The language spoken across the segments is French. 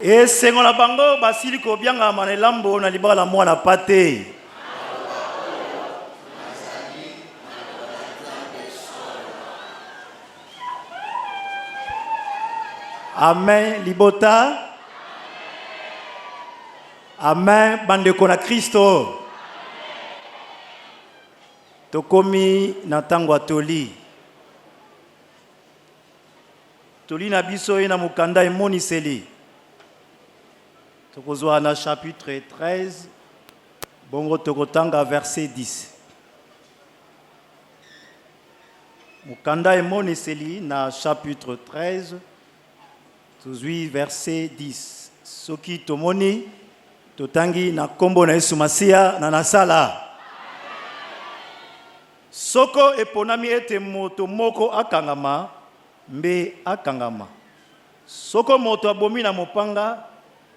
Et sengo na bango basili ko bianga manelambo na libala mwana pate. Amen libota. Amen bandeko na Kristo. Tokomi na tango atoli. Toli na biso na mukanda emoniseli. Tokozwa na chapitre 13, bongo tokotanga verset 10. Mukanda emoniseli na chapitre 13, tozwi verset 10. Soki tomoni, totangi na kombo na Yesu Masia na nasala. Soko eponami ete moto moko akangama, mbe akangama. Soko moto abomi na mopanga,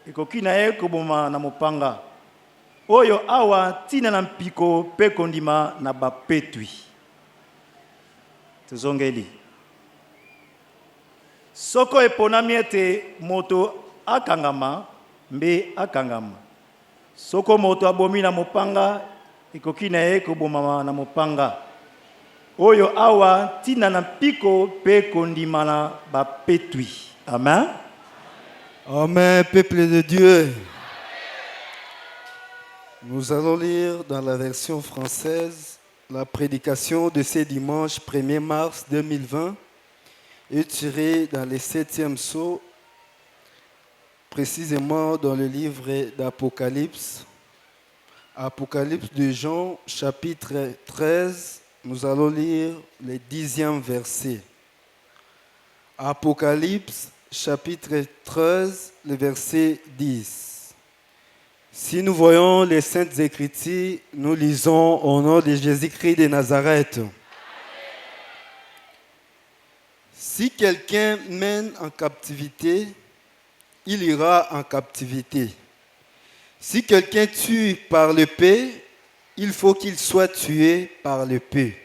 ekoki na ye koboma na mopanga. Oyo awa tina na mpiko pe kondima na bapetwi. Tuzongeli. Soko eponami ete moto akangama, mbe akangama. Soko moto abomi na mopanga, ekoki na ye koboma na mopanga. Oyo awa tina na mpiko pe kondima na bapetwi. Amen. Amen, peuple de Dieu. Nous allons lire dans la version française la prédication de ce dimanche 1er mars 2020 est tirée dans les 7e sceaux, précisément dans le livre d'Apocalypse. Apocalypse de Jean, chapitre 13, nous allons lire le 10e verset. Apocalypse, chapitre 13, le verset 10. Si nous voyons les Saintes Écritures, nous lisons au nom de Jésus-Christ de Nazareth. Si quelqu'un mène en captivité, il ira en captivité. Si quelqu'un tue par l'épée, il faut qu'il soit tué par l'épée.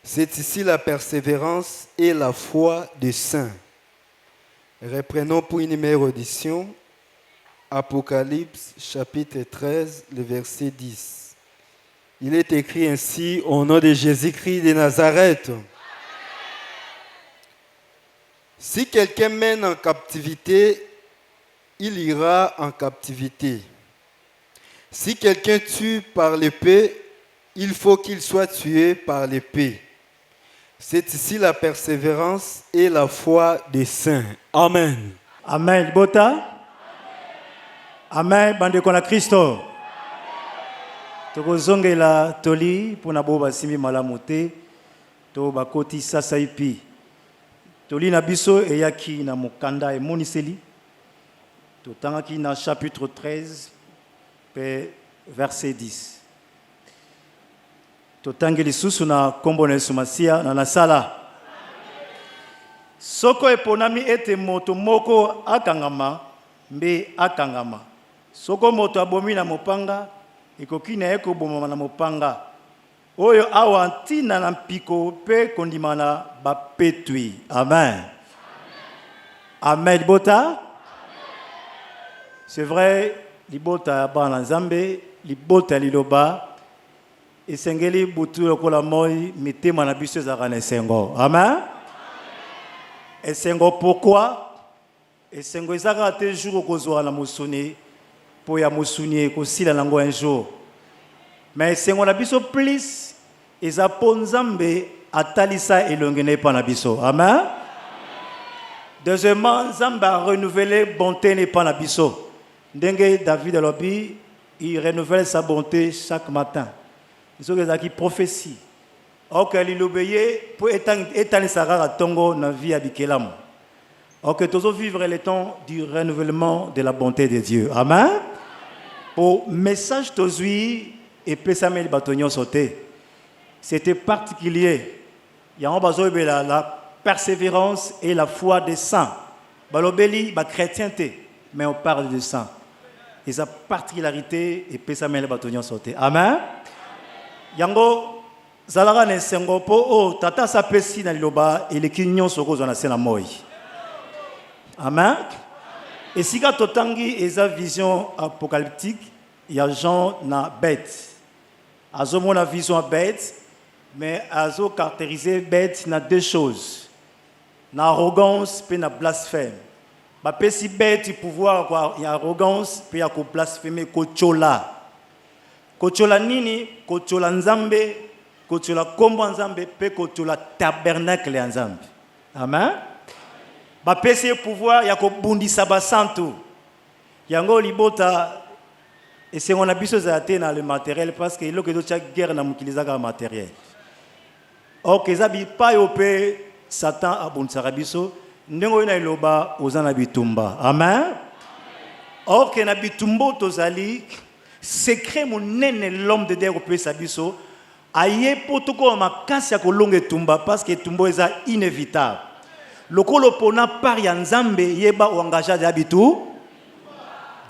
C'est ici la persévérance et la foi des saints. Reprenons pour une meilleure audition Apocalypse chapitre 13, le verset 10. Il est écrit ainsi au nom de Jésus-Christ de Nazareth. Si quelqu'un mène en captivité, il ira en captivité. Si quelqu'un tue par l'épée, il faut qu'il soit tué par l'épée. C'est ici la persévérance et la foi des saints. Amen. Amen. Bota. Amen. Bandeko na Kristo. Tokozongela toli pona boba simi malamu te to bakoti sasa ipi. Toli na biso eyaki na mokanda emoniseli. Totangaki na chapitre 13 verset 10. Totangi lisusu na kombo na Yesu Masia na nasala. Soko eponami ete moto moko akangama, mbe akangama. Soko moto abomi na mopanga, ekoki na ye koboma na mopanga. Oyo awa ntina na mpiko pe kondima na bapetwi. Amen. Amen. Libota. C'est vrai, libota bana nzambe, libota liloba. Esengeli butu lokola moi mitema na biso ezaka na esengo. Amen. Esengo pourquoi? Esengo ezaka te jour okozwa na musuni po ya musuni kosila nango un jour. Mais esengo na biso plus eza po nzambe atalisa elongene pa na biso. Amen. Deuxièmement, nzambe a renouvelé bonté ne pa na biso. Ndenge David alobi, il renouvelle sa bonté chaque matin. Ils ont des prophéties. Ok, l'obéir pour étaler sa rare tongo dans la vie abikelam. Ok, tous vivre le temps du renouvellement de la bonté de Dieu. Amen. Pour message tozui et pesamel batonyon sauté. C'était particulier. Il y a un besoin de la persévérance et la foi des saints. Balobeli, ba chrétienté, mais on parle de saints. Et sa particularité et pesamel batonyon sauté. Amen. Yango zalaka ne sengo po o tata sa pesi na liloba et le kinyon soko zona sena moi. Amen. Et si quand totangi eza vision apocalyptique, il y a Jean na bête. Azo mona vision bête, mais azo caractériser bête na deux choses. Na arrogance puis na blasphème. Ba pesi bête pouvoir quoi, il y a arrogance puis il y a ko blasphémer ko chola. Ko chola nini, ko chola nzambe, ko chola kombo nzambe pe ko chola tabernacle nzambe. Amen. Ba pesi pouvoir ya ko bundisa ba santu. Yango libota et c'est on a besoin de dans le matériel parce que l'autre que chaque guerre n'a utilisé comme matériel. Ok, zabi pas yopé Satan a bon sarabiso ndengo ina iloba ozana bitumba. Amen. Ok na bitumbo tozali secret monene l'homme de Dieu peut sabiso aye potoko makasi ya kolonga tumba parce que tumbo eza inévitable. Lokolo pona par ya nzambe yeba o engagé ya bitu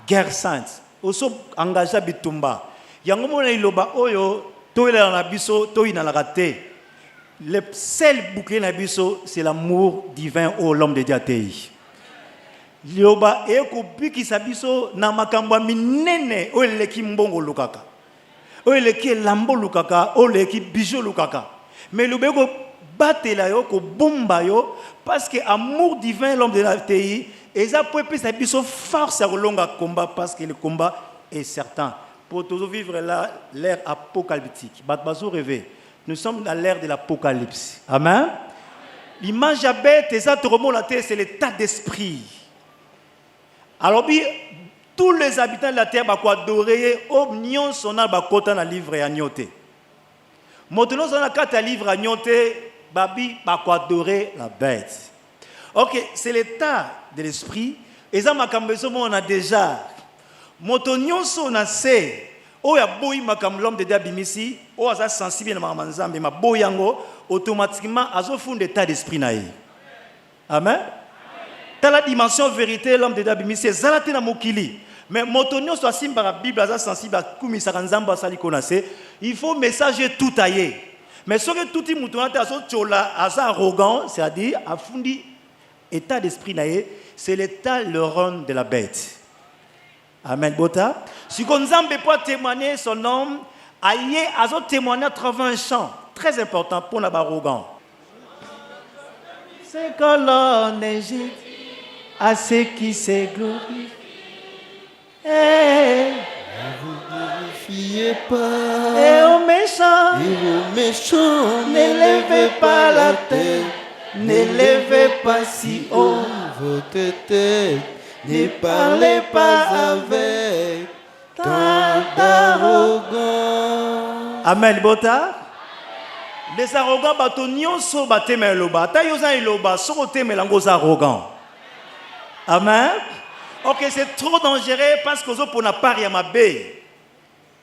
guerre sainte. Oso engagé bitumba. Yango mona iloba oyo toela na biso toina la raté. Le seul bouclier na biso c'est l'amour divin au l'homme de Dieu. Liloba eko biki sabiso na makambo minene o leki mbongo lukaka. O leki lambo lukaka, o leki bijou lukaka. Mais lobeko batela yo ko bomba yo parce que amour divin l'homme de la TI et ça peut sa biso force à longa combat parce que le combat est certain. Pour toujours vivre là l'ère apocalyptique. Batbazo rêver. Nous sommes dans l'ère de l'apocalypse. Amen. L'image à bête et ça te remonte la terre c'est l'état d'esprit. Alors tous les habitants de la terre vont adorer au nion son ba kota na livre à nyoté. Maintenant on a quatre livres à nyoté babi va adorer la bête. Ok, c'est l'état de l'esprit. Et ça, on a déjà. Motonyon son a sait. Oh, ya boy makam l'homme de Dabimisi. Oh, ça sensible na manzambe ma boyango automatiquement azo fond d'état d'esprit naï. Amen. Dans la dimension vérité l'homme de Dabimisi zalate na mokili. Mais motonyon soit simba la Bible aza sensible à kumisa nzamba sali konase. Il faut messager tout aillé. Mais ce que tout le monde a arrogant, c'est-à-dire a fondi état d'esprit naïe, c'est l'état l'euron de la bête. Amen. Bota. Si on ne peut pas témoigner son nom, aïe, a témoigné à travers un chant très important pour l'arrogant. C'est que l'on Égypte à ceux qui se glorifient. Ne vous glorifiez pas. Et aux méchants, ne levez pas la tête. ne levez pas si haut. Votre tête, ne parlez pas avec tant d'arrogance. Amen. Bota. Les arrogants batonions so bateme loba. Ta yosa iloba so teme langos arrogant. Amen. Ok, c'est trop dangereux parce que vous n'avez pas rien à bé.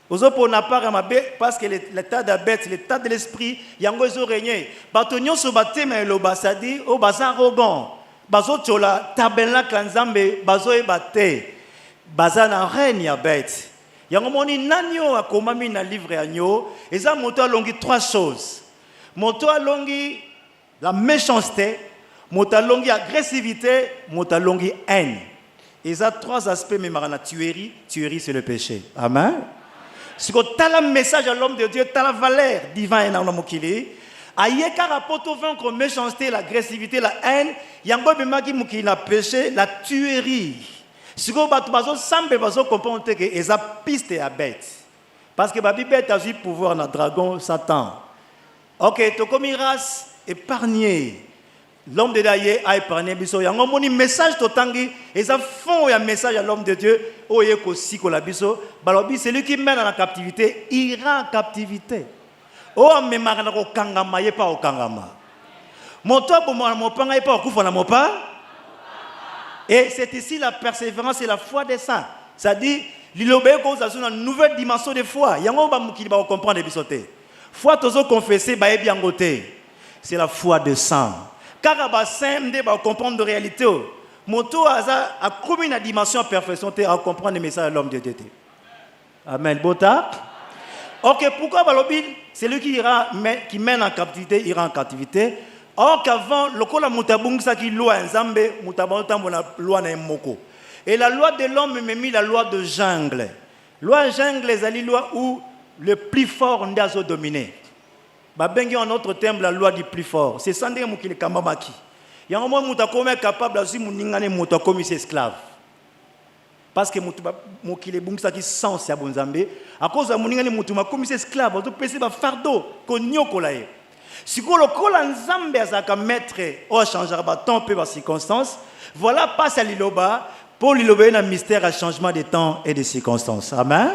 Vous n'avez pas rien à bé parce que l'état de la bête, l'état de l'esprit, il y a un réseau régné. Batonion se battait, mais le basa dit, oh, basa arrogant. Baso tchola, tabella kanzambe, baso e batte. Basa na règne ya bête. Il y a un moment où nanyo a commandé dans le livre agneau, et ça monte à longi trois choses. Monte à longi la méchanceté, monte à longi agressivité, monte à longi haine. Et ça, trois aspects, mais la tuerie, c'est le péché. Amen. Si tu as le message à l'homme de Dieu, tu as la valeur divine dans l'homme qui est. Aïe, car rapport au vaincre la méchanceté, l'agressivité, la haine, il y a un peu de la péché, la tuerie. Si tu as comprendre que c'est une piste à bête. Parce que la Bible a eu pouvoir dans le dragon, Satan. Ok, tu as comme une race épargnée. L'homme de Dieu a épargné biso. Il y a un message totangi et ça font un message à l'homme de Dieu. Oye ko siko la biso. Balobi celui qui mène dans la captivité ira en captivité. Oh me marana ko kangama ye pas au kangama. Moto bo mo panga ye pas au kufa na mo pas. Et c'est ici la persévérance et la foi des saints. Ça dit lilobe ko ça une nouvelle dimension de foi. Yango ba mukili ba comprendre bisoté. Foi tozo confesser ba yebi angoté. C'est la foi des saints. Car à saint va comprendre la réalité. Moto a commis une dimension de perfection à comprendre le message de l'homme de Dieu. Amen. Bota. Ok, pourquoi Balobi, c'est lui qui mène en captivité, ira en captivité. Or qu'avant, le col a mutabung sa qui loa en zambe, mutabang tambo na loa na moko. Et la loi de l'homme m'a mis la loi de jungle. Loi jungle, c'est la loi où le plus fort n'a pas dominé. Babengi en notre terme la loi du plus fort. C'est ça qui est kamamaki. Il y a un moment où tu es capable de faire comme esclave. Parce que tu es bon qui sens à bonzambe. À cause de tu es comme esclave, tu peux faire fardeau konyokolaye. Si vous avez nzambe azaka maître ou changer temps peu par circonstances, voilà passe à liloba pour liloba un mystère à changement de temps et de circonstances. Amen.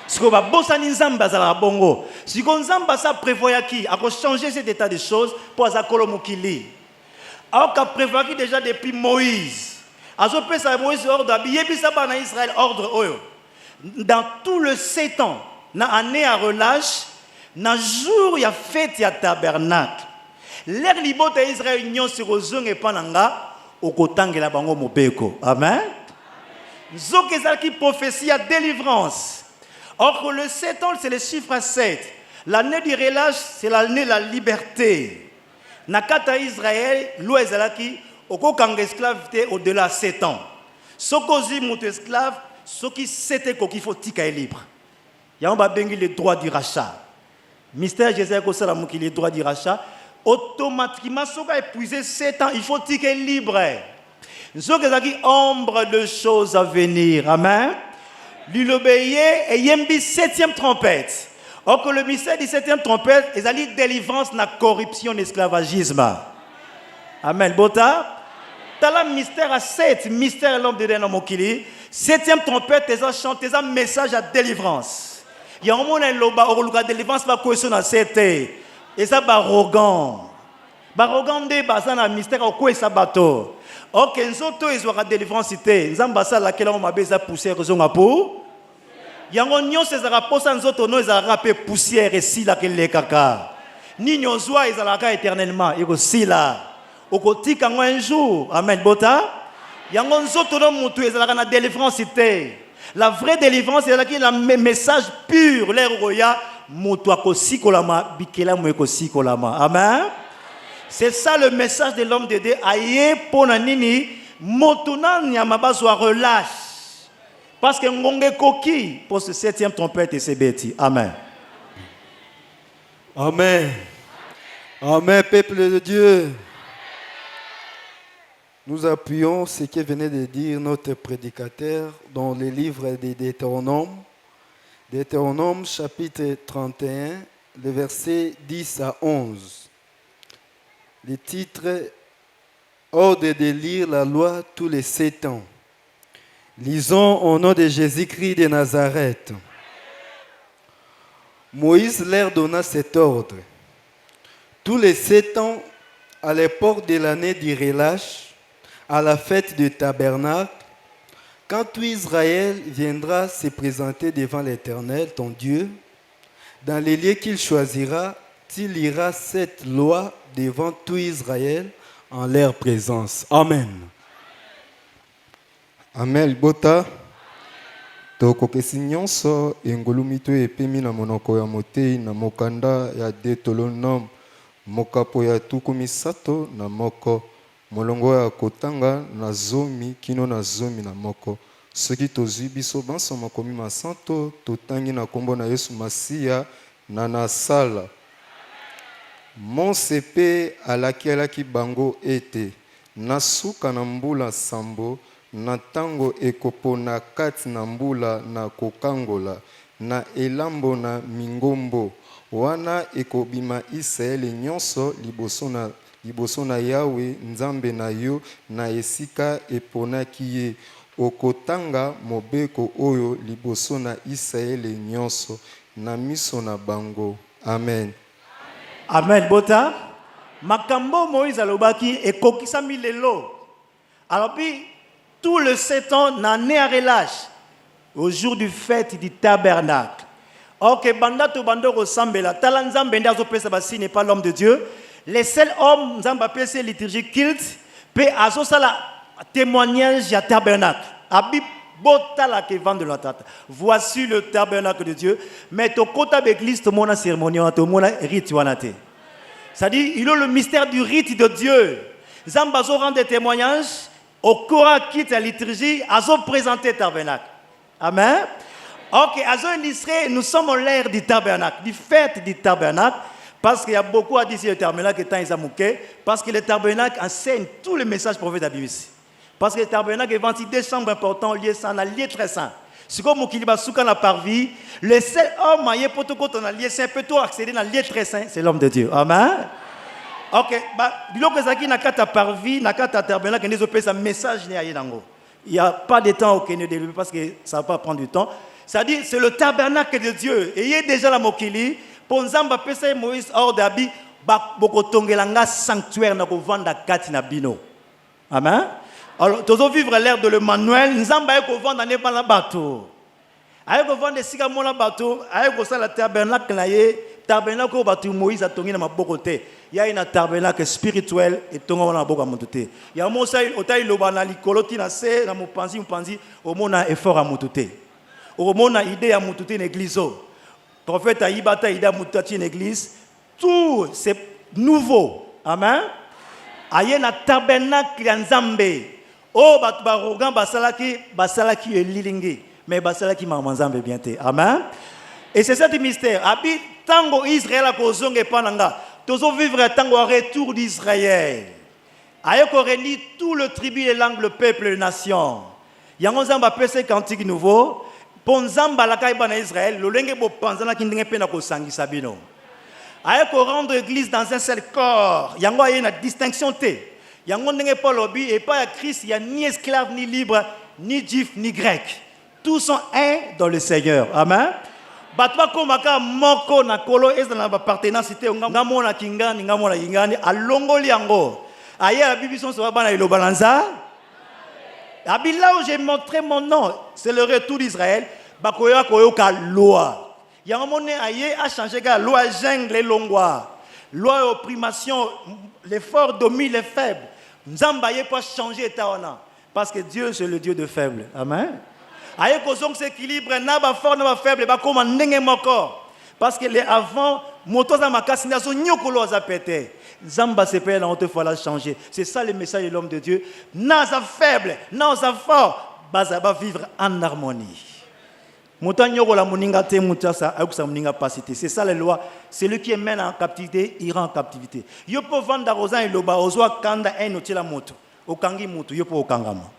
Si vous avez bossa nzambe azala bongo, si vous nzambe sa prévoya qui a changer cet état de choses pour azakolo mukili. Alors qu'a prévoya déjà depuis Moïse. Azo pesa Moïse ordre abiyebisa ba na Israël ordre oyo. Dans tout le 7 ans, na année à relâche. Dans jour il y a fête ya tabernacle. L'air libota Israël union sur ozong et pananga okotangela bango mobeko. Amen. Zokezal qui prophétie à délivrance. Or que le 7 ans c'est le chiffre 7. L'année du relâche c'est l'année de la liberté. Nakata Israël l'ouezalaki okokanga esclavité au-delà de 7 ans. Sokozi moto esclave soki 7 ans qu'il faut tika est libre. Yamba bengi le droit du rachat. Mystère Jésus a le droit du rachat. Automatiquement, si on a épuisé 7 ans, il faut qu'il soit libre. Nous avons ombre de choses à venir. Amen. Lui obéir et il y a une 7e trompette. Or que le mystère du 7e trompette est la délivrance de la corruption de l'esclavagisme. Amen. Bota. T'as le mystère à 7, mystère à l'homme de Dieu dans mon kili. 7e trompette, t'es à chanter un message à délivrance. Il y a un moment où la délivrance va cohésion à 7 et ça va arrogant. Arrogant de bazan à mystère au quoi ça bateau. Ok, nous autres ils ont la délivrance cité. Nous avons ça laquelle on m'a besoin pousser raison à pour. Il y a un nion ces rapports sans autres nous ils ont rappelé poussière et si laquelle les caca. Ni nion soit ils ont la éternellement et aussi là. Au côté quand un jour, amen bota. Il y a un autre nous ils ont la délivrance cité. La vraie délivrance, c'est le message pur. Amen. C'est ça le message de l'homme de Dieu. Aïe, ponanini, motuna nyamaba soit relâche. Parce que ngonge koki pour ce 7e trompette et ses bêtis. Amen. Amen. Amen, peuple de Dieu. Nous appuyons ce que venait de dire notre prédicateur dans le livre de Deutéronome. Deutéronome chapitre 31, le verset 10 à 11. Le titre « Ordre de lire la loi tous les 7 ans ». Lisons au nom de Jésus-Christ de Nazareth. Moïse leur donna cet ordre. Tous les 7 ans, à l'époque de l'année du relâche, à la fête du tabernacle, quand tout Israël viendra se présenter devant l'Éternel, ton Dieu, dans les lieux qu'il choisira, tu liras cette loi devant tout Israël en leur présence. Amen. Amen. Bota. Tokokesi nyonso engolu mito epemi na monoko ya motei na mokanda ya Deutéronome mokapo ya tuku misato na moko. Molongo ya kotanga na zomi kino na zomi na moko. Soki tozwi biso banso makomi masanto totangi na kombo na Yesu Masiya na nasala. Mose pe alaki bango ete nasuka na mbula sambo na tango ekopona kati na mbula na kokangola na elambo na mingombo wana ekobima Israeli nyonso liboso na Yawe nzambe na yo na esika eponaki ye okotanga mobeko oyo liboso na Israeli nyonso na miso na bango. Amen. Amen. Bota. Makambo Moïse alobaki ekokisami lelo. Alors puis tout le 7 ans n'année à relâche au jour du fête du tabernacle. Ok, banda to bando ressemble la talanzam benda zo pesa basi n'est pas l'homme de Dieu. Les seuls hommes nzamba pesa liturgie culte pe azo sala témoignage ya tabernacle. Abi bota la ke vend de la tata. Voici le tabernacle de Dieu, mais to kota l'église to mona cérémonie to mona rite wanate. C'est-à-dire il a le mystère du rite de Dieu. Zamba zo rend des témoignages Au courant quitte la liturgie, azo présenter tabernacle. Amen. Ok, azo illustré, nous sommes en l'ère du tabernacle, du fête du tabernacle, parce qu'il y a beaucoup à dire sur le tabernacle étant Isamuke, parce que le tabernacle enseigne tous les messages prophètes de la Bible ici. Parce que le tabernacle est vendu des chambres importantes liées à un lieu très saint. Si comme Mokiliba Souka n'a pas vu, le seul homme qui peut tout dans lieu saint peut tout accéder dans le lieu très saint, c'est l'homme de Dieu. Amen. Ok, biloko zaki nakata parvi, nakata tabernacle, nous opère un message né aïe dango. Il n'y a pas de temps au Kenya de développer parce que ça va pas prendre du temps. C'est-à-dire c'est le tabernacle de Dieu. Et il y a déjà la mokili pour nzamba pesa Moïse hors d'abi boko tongelanga sanctuaire na ko vanda kati na bino. Amen. Alors tous vivre l'ère de l'Emmanuel, nzamba ko vanda ne pas la bateau. Aye ko vanda sika mona bateau, aye ko sala tabernacle na ye. Tabernacle au bâtiment Moïse a tongi na mabokote. Il y a une tabernacle spirituel et tonga na boka montote. Il y a mon sai otai lobana likoloti na se na mupanzi au mona effort à montote. Au mona idée à montote une église. Prophète Aïbata ida montote une église. Tout c'est nouveau. Amen. Aye na tabernacle ya Nzambe. Oh batu barogan basalaki elilingi. Mais basalaki mamanzambe bien te. Amen. Et c'est ça le mystère. Habite tango Israël a kozonge pananga. Tozo vivre tango retour d'Israël. Ayoko reni tout le tribu, les langues, le peuple, les nations. Yango zamba pese cantique nouveau. Ponzamba la kaiba na Israël. Lolenge bo panzana kindenge pena ko sangi sabino. Ayoko rendre l'église dans un seul corps. Yango a une distinction te. Yango ndenge pas lobby et pas à Christ. Il y a ni esclave, ni libre, ni juif, ni grec. Tous sont un dans le Seigneur. Amen. Batwa komaka moko na kolo est dans la partenance ngamo na kingani ngamo na yingani alongoli yango aye la Bible son va bana ilo balanza abi là où j'ai montré mon nom c'est le retour d'Israël bakoya koyoka loi yango moné aye a changé la loi jungle les longwa loi opprimation les forts dominent les faibles nzamba ye pas changer état parce que Dieu c'est le Dieu de faibles. Amen. Aye kozong s'équilibre na ba fort na ba faible ba koma ndenge moko parce que les avant motoza makasi nazo nyokolo za pété Zamba se paye la honte fois la changer. C'est ça le message de l'homme de Dieu. Na za faible, na za fort, baza ba vivre en harmonie. Motanyo la moninga te mutasa akusa moninga pasité. C'est ça la loi. Celui qui est mène en captivité ira en captivité. Yo po vanda rozan iloba ozwa kanda eno tila moto. Okangi moto yo po okangama.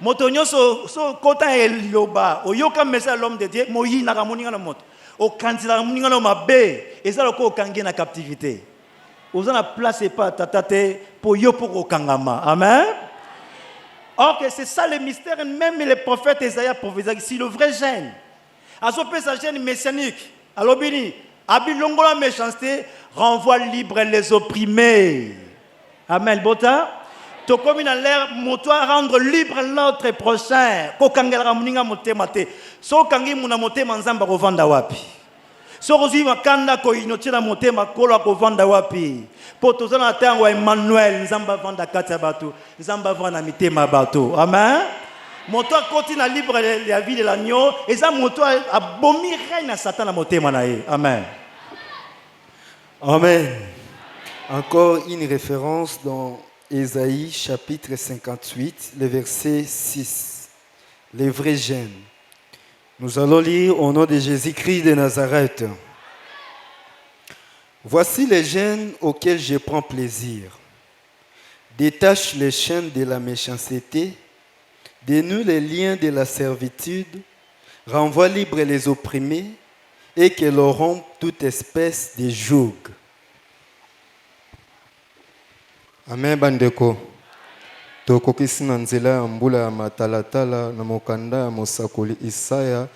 Motonyo so kota eloba oyoka message l'homme de Dieu moyi na moninga na moto o kandila moninga na mabe ezala ko okangi na captivité ozana place pas tatate pour yo pour okangama. Amen. Ok, c'est ça le mystère. Même les prophètes Esaïa prophétisent si le vrai gène a son sa gène messianique alors bini abilongo la méchanceté renvoie libre les opprimés. Amen. Bota to comme dans l'air motoa rendre libre notre prochain ko kangela muninga motema te so kangi muna motema nzamba ko vanda wapi so rozi makanda ko inotira motema ko ko vanda wapi po tozana tango Emmanuel nzamba vanda kata bato nzamba vanda mitema bato. Amen. Motoa continue libre la vie de l'agneau et ça motoa abomi reine Satan na motema na ye. Amen. Amen. Encore une référence dans Ésaïe chapitre 58, le verset 6. Les vrais gènes. Nous allons lire au nom de Jésus-Christ de Nazareth. Voici les gènes auxquels je prends plaisir. Détache les chaînes de la méchanceté, dénoue les liens de la servitude, renvoie libre les opprimés et que l'on rompe toute espèce de joug. Amen bandeko. Tokokisi na nzela ya mbula ya matalatala na mokanda ya mosakoli Isaya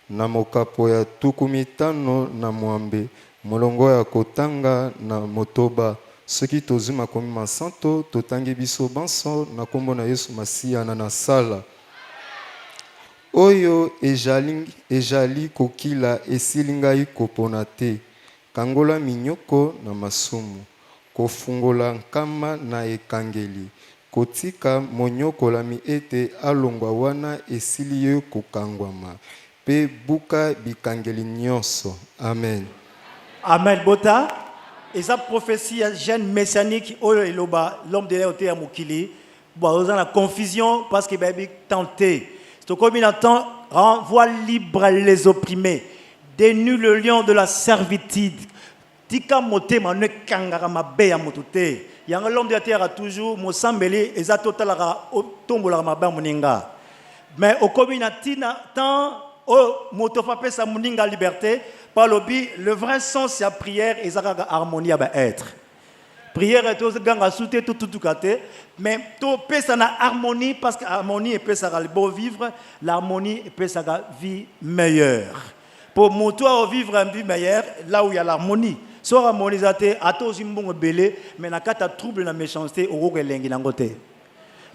na mokapo ya tuku mitano na mwambe molongo ya kotanga na motoba soki tozwi makomi masanto totangi biso banso na kombo na Yesu Masiya na sala oyo ejali kokila esili ngai kopona te kangola minyoko na masumu kofungola nkama na ekangeli kotika monyokolami ete alongwa wana esili ye kokangwama pe buka bikangeli nyonso. Amen. Amen. Bota et sa prophétie jeune messianique oyo eloba l'homme de l'éoté ya mukili Bon, dans la confusion parce que baby tenté. C'est comme il entend renvoie libre les opprimés. Dénue le lion de la servitude. Tika moté manu kangara mabe ya motute. Yanga l'homme de la terre a toujours mosambeli eza totalara tombola mabe moninga. Mais au communatina tant au motofape sa moninga liberté par le vrai sens de la prière et sa harmonie à être. Prière est aussi ganga souté tout kate mais to pesa na harmonie parce que harmonie et pesa le beau vivre l'harmonie et pesa vie meilleure. Pour moto vivre une vie meilleure là où il y a l'harmonie. Soit harmonisate ato zimbongo belé mais na kata trouble na méchanceté au rogelengi nangote.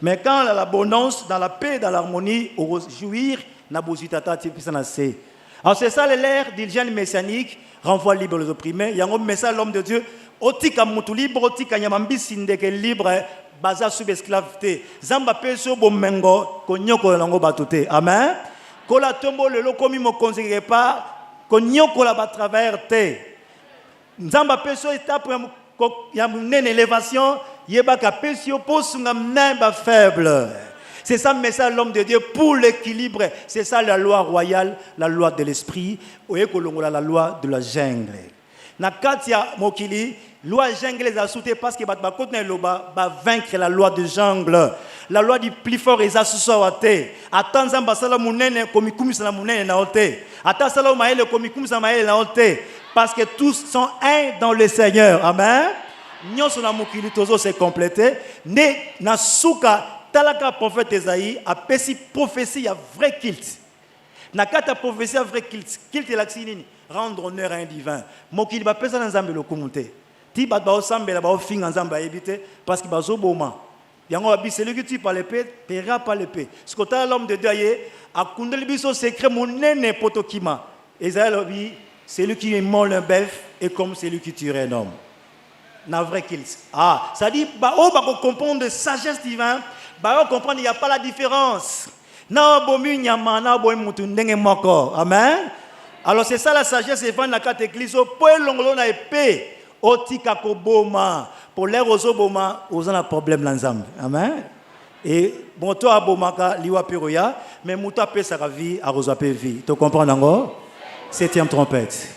Mais quand l'abondance dans la paix dans l'harmonie au jouir na bozitata tipisa na c'est. Alors c'est ça l'ère d'hygiène messianique renvoie libre les opprimés. Il y a un message l'homme de Dieu otika mutu libre otika nyamambisi ndeke libre baza sub esclavité. Zamba peso bomengo konyoko lango batute. Amen. Kola tombo le lokomi mo conseiller pas konyoko la ba travers te. Nzamba peso étape ya une élévation yebaka pesio posunga mnemba faible. C'est ça le message de l'homme de Dieu pour l'équilibre. C'est ça la loi royale, la loi de l'esprit, la loi de la jungle. Na katia mokili, loi jungle les a sauté parce que va vaincre la loi de jungle. La loi du plus fort est associée. Attends zamba sala munene komikum sala munene na ote. Attends sala maele komikum sala maele na ote. Parce que tous sont un dans le Seigneur. Amen. Nyonso na mokili tozo se compléter. Ne na suka talaka prophète Esaïe a péci prophétie à vrai culte. Nakata prophétie à vrai culte. Culte l'axinini. Rendre honneur à un divin. Mokili ba pesa na nzambe lokomunte. Ti ba ba sambela ba finga nzamba ebite parce que bazo boma. Yango abi celui qui tue par l'épée paiera par l'épée. Ce que l'homme de Dieu a kundeli biso secret monene potokima. Esaïe abi celui qui mord un bœuf est comme celui qui tuerait un homme. Na vrai culte. Ah, ça dit ba o ba comprendre de sagesse divine. Bah, on comprend, il n'y a pas la différence. Amen. Alors c'est ça la sagesse et la carte église. Pour l'ongolona épée, otika koboma. Pour l'air aux oboma, aux un problème l'ensemble. Amen. Et bon toi abomaka liwa peroya, mais mouta pe sa vie à rosa pe vie. Tu comprends encore? Septième trompette.